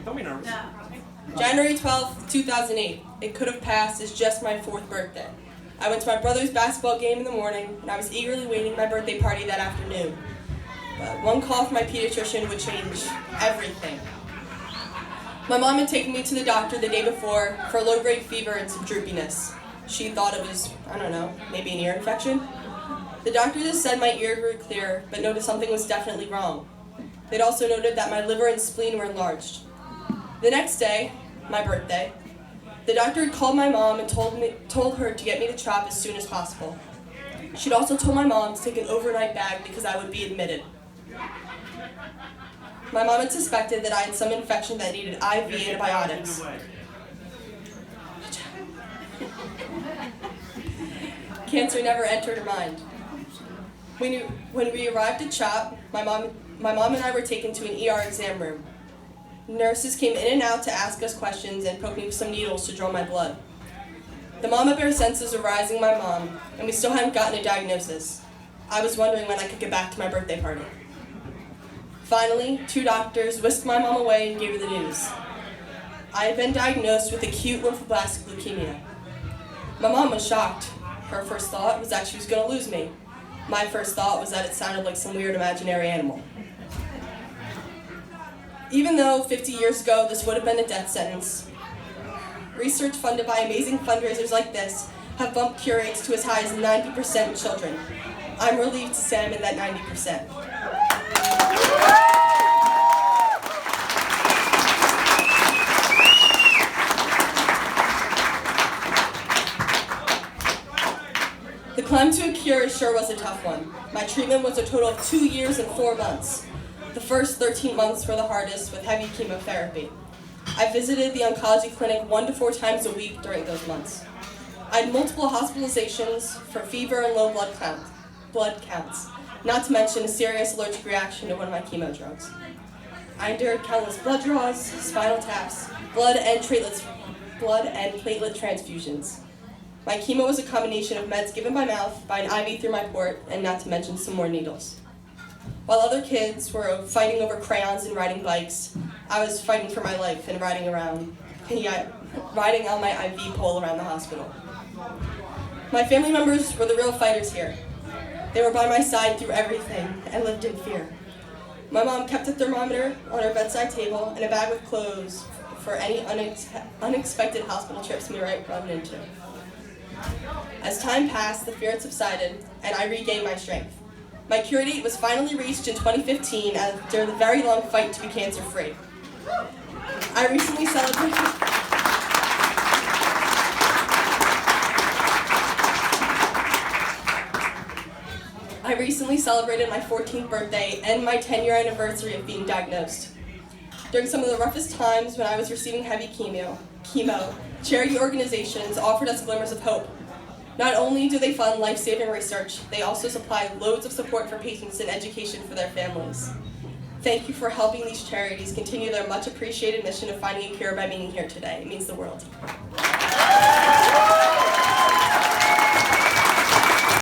Don't be nervous. January 12th, 2008. It could have passed as just my 4th birthday. I went to my brother's basketball game in the morning, and I was eagerly waiting my birthday party that afternoon. But one call from my pediatrician would change everything. My mom had taken me to the doctor the day before for low-grade fever and some droopiness. She thought it was, I don't know, maybe an ear infection. The doctor just said my ear grew clear, but noted something was definitely wrong. They'd also noted that my liver and spleen were enlarged. The next day, my birthday, the doctor had called my mom and told her to get me to CHOP as soon as possible. She'd also told my mom to take an overnight bag because I would be admitted. My mom had suspected that I had some infection that needed IV antibiotics. Cancer never entered her mind. When we arrived at CHOP, my mom and I were taken to an ER exam room. Nurses came in and out to ask us questions and poke me with some needles to draw my blood. The mama bear senses were rising in my mom, and we still hadn't gotten a diagnosis. I was wondering when I could get back to my birthday party. Finally, 2 doctors whisked my mom away and gave her the news. I had been diagnosed with acute lymphoblastic leukemia. My mom was shocked. Her first thought was that she was going to lose me. My first thought was that it sounded like some weird imaginary animal. Even though 50 years ago this would have been a death sentence, research funded by amazing fundraisers like this have bumped cure rates to as high as 90% in children. I'm relieved to say I'm in that 90%. The climb to a cure sure was a tough one. My treatment was a total of 2 years and 4 months. The first 13 months were the hardest with heavy chemotherapy. I visited the oncology clinic 1 to 4 times a week during those months. I had multiple hospitalizations for fever and low blood counts, not to mention a serious allergic reaction to one of my chemo drugs. I endured countless blood draws, spinal taps, blood and platelet transfusions. My chemo was a combination of meds given by mouth, by an IV through my port, and not to mention some more needles. While other kids were fighting over crayons and riding bikes, I was fighting for my life and riding on my IV pole around the hospital. My family members were the real fighters here. They were by my side through everything and lived in fear. My mom kept a thermometer on her bedside table and a bag with clothes for any unexpected hospital trips we might run into. As time passed, the fear had subsided, and I regained my strength. My cure date was finally reached in 2015 after the very long fight to be cancer-free. I recently celebrated my 14th birthday and my 10-year anniversary of being diagnosed. During some of the roughest times when I was receiving heavy chemo, charity organizations offered us glimmers of hope. Not only do they fund life-saving research, they also supply loads of support for patients and education for their families. Thank you for helping these charities continue their much-appreciated mission of finding a cure by being here today. It means the world.